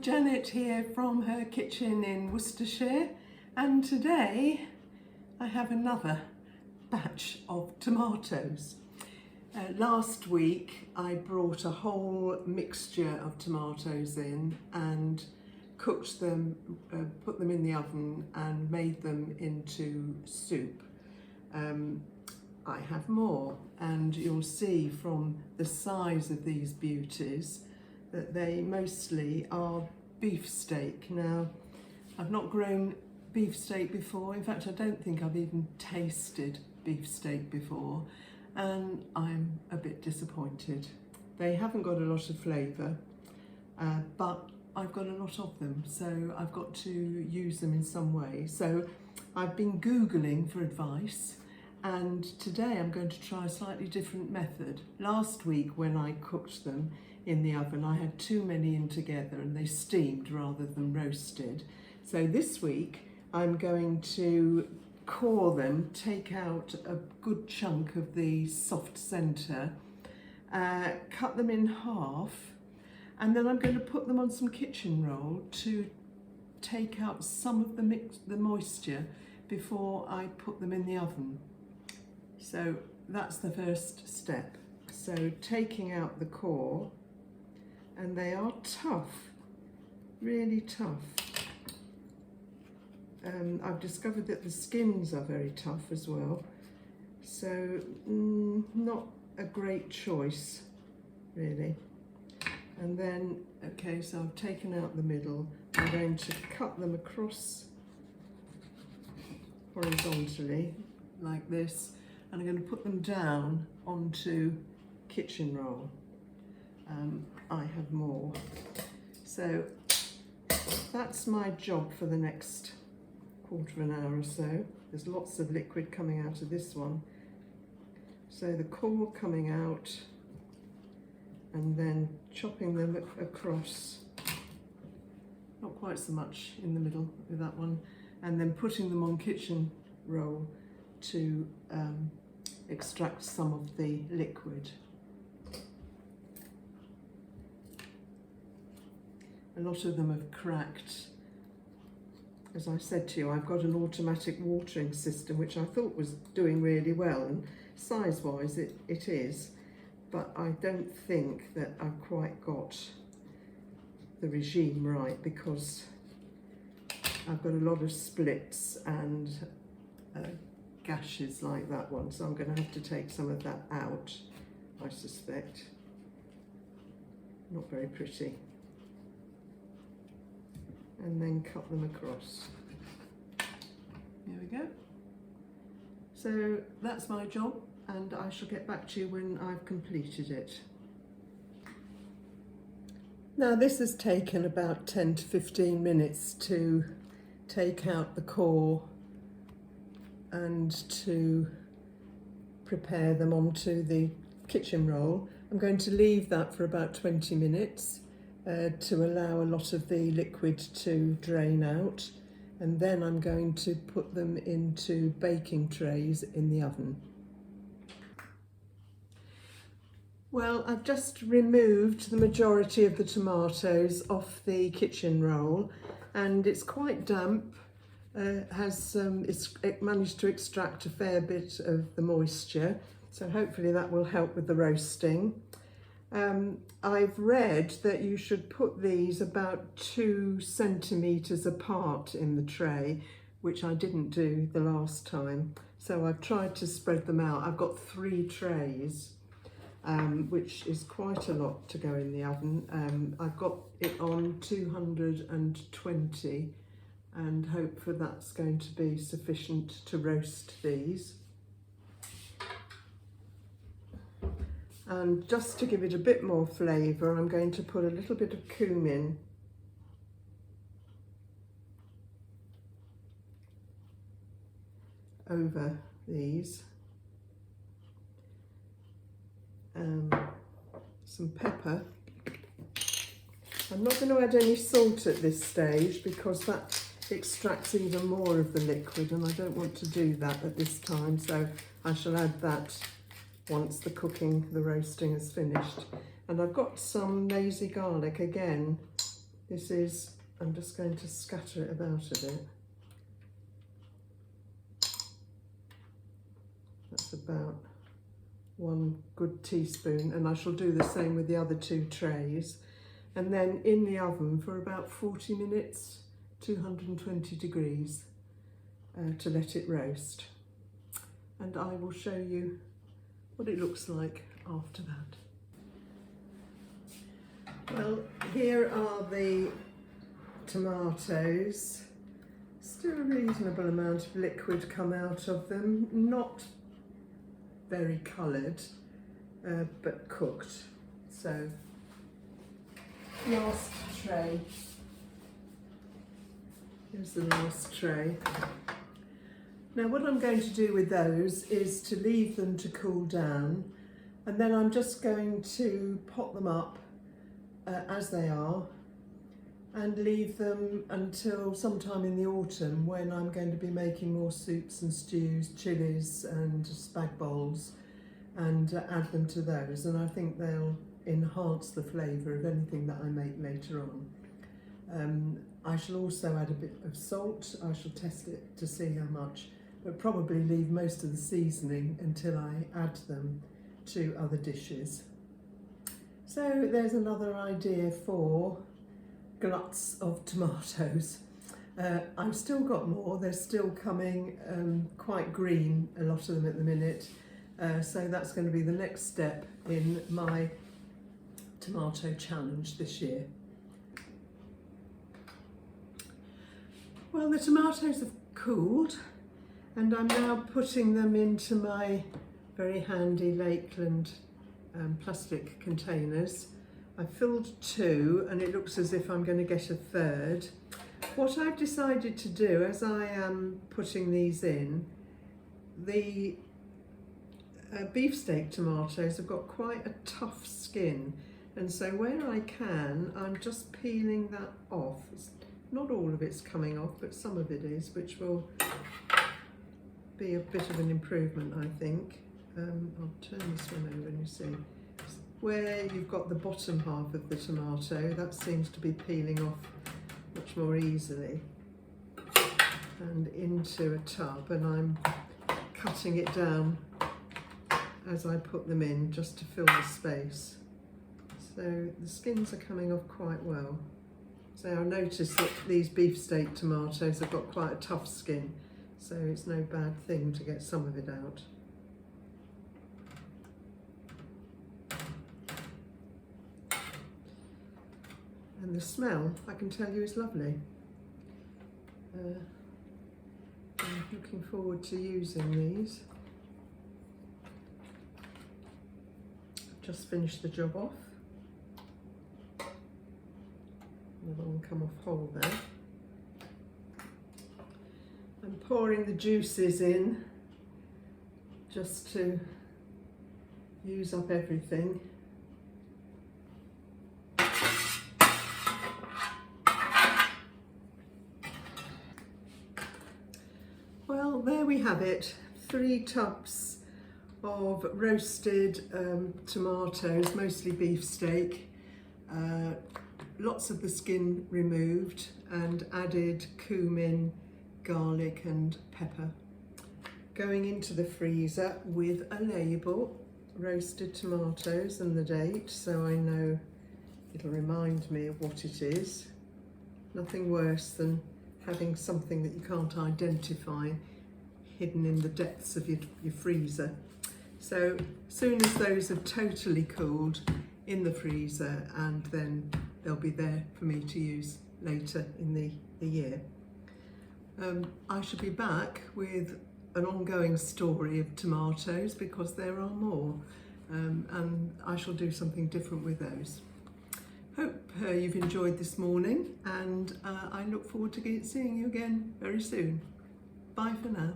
Janet here from her kitchen in Worcestershire, and today I have another batch of tomatoes. Last week I brought a whole mixture of tomatoes in and cooked them, put them in the oven and made them into soup. I have more, and you'll see from the size of these beauties that they mostly are beefsteak. Now, I've not grown beefsteak before. In fact, I don't think I've even tasted beefsteak before, and I'm a bit disappointed. They haven't got a lot of flavour, but I've got a lot of them, so I've got to use them in some way. So I've been Googling for advice, and today I'm going to try a slightly different method. Last week when I cooked them in the oven, I had too many in together and they steamed rather than roasted. So this week I'm going to core them, take out a good chunk of the soft centre, cut them in half, and then I'm going to put them on some kitchen roll to take out some of the moisture before I put them in the oven. So that's the first step. So taking out the core, and they are tough, really tough. I've discovered that the skins are very tough as well, so not a great choice really. And then, okay, so I've taken out the middle. I'm going to cut them across horizontally like this, and I'm going to put them down onto kitchen roll. I have more. So that's my job for the next quarter of an hour or so. There's lots of liquid coming out of this one. So the core coming out, and then chopping them across, not quite so much in the middle with that one, and then putting them on kitchen roll to extract some of the liquid. A lot of them have cracked. As I said to you, I've got an automatic watering system which I thought was doing really well, and size-wise it is, but I don't think that I've quite got the regime right, because I've got a lot of splits and gashes like that one, so I'm going to have to take some of that out, I suspect. Not very pretty. And then cut them across. There we go. So that's my job, and I shall get back to you when I've completed it. Now this has taken about 10 to 15 minutes to take out the core and to prepare them onto the kitchen roll. I'm going to leave that for about 20 minutes to allow a lot of the liquid to drain out, and then I'm going to put them into baking trays in the oven. Well, I've just removed the majority of the tomatoes off the kitchen roll, and it's quite damp. It managed to extract a fair bit of the moisture, so hopefully that will help with the roasting. I've read that you should put these about 2 centimetres apart in the tray, which I didn't do the last time. So I've tried to spread them out. I've got 3 trays, which is quite a lot to go in the oven. I've got it on 220 and hope for that's going to be sufficient to roast these. And just to give it a bit more flavour, I'm going to put a little bit of cumin over these. Some pepper. I'm not going to add any salt at this stage because that extracts even more of the liquid, and I don't want to do that at this time, so I shall add that once the roasting is finished. And I've got some lazy garlic again This is, I'm just going to scatter it about a bit. That's about 1 good teaspoon, and I shall do the same with the other 2 trays. And then in the oven for about 40 minutes, 220 degrees, to let it roast. And I will show you what it looks like after that. Well, here are the tomatoes. Still a reasonable amount of liquid come out of them, not very coloured, but cooked. So, last tray. Here's the last tray. Now what I'm going to do with those is to leave them to cool down, and then I'm just going to pot them up as they are and leave them until sometime in the autumn, when I'm going to be making more soups and stews, chillies and spag bowls, and add them to those, and I think they'll enhance the flavour of anything that I make later on. I shall also add a bit of salt. I shall test it to see how much, but probably leave most of the seasoning until I add them to other dishes. So there's another idea for gluts of tomatoes. I've still got more, they're still coming quite green, a lot of them at the minute. So that's going to be the next step in my tomato challenge this year. Well, the tomatoes have cooled, and I'm now putting them into my very handy Lakeland plastic containers. I filled 2, and it looks as if I'm going to get a 3rd. What I've decided to do as I am putting these in, the beefsteak tomatoes have got quite a tough skin, and so where I can, I'm just peeling that off. Not all of it's coming off, but some of it is, which will be a bit of an improvement, I think. I'll turn this one over and you see. Where you've got the bottom half of the tomato, that seems to be peeling off much more easily. And into a tub, and I'm cutting it down as I put them in, just to fill the space. So the skins are coming off quite well. So I noticed that these beefsteak tomatoes have got quite a tough skin, so it's no bad thing to get some of it out. And the smell, I can tell you, is lovely. I'm looking forward to using these. I've just finished the job off. Another one come off whole there. I'm pouring the juices in just to use up everything. Well, there we have it, 3 tubs of roasted tomatoes, mostly beefsteak. Lots of the skin removed, and added cumin, garlic and pepper. Going into the freezer with a label, roasted tomatoes and the date, so I know it'll remind me of what it is. Nothing worse than having something that you can't identify hidden in the depths of your freezer. So as soon as those have totally cooled, in the freezer, and then they'll be there for me to use later in the year. I shall be back with an ongoing story of tomatoes, because there are more, and I shall do something different with those. Hope you've enjoyed this morning, and I look forward to seeing you again very soon. Bye for now.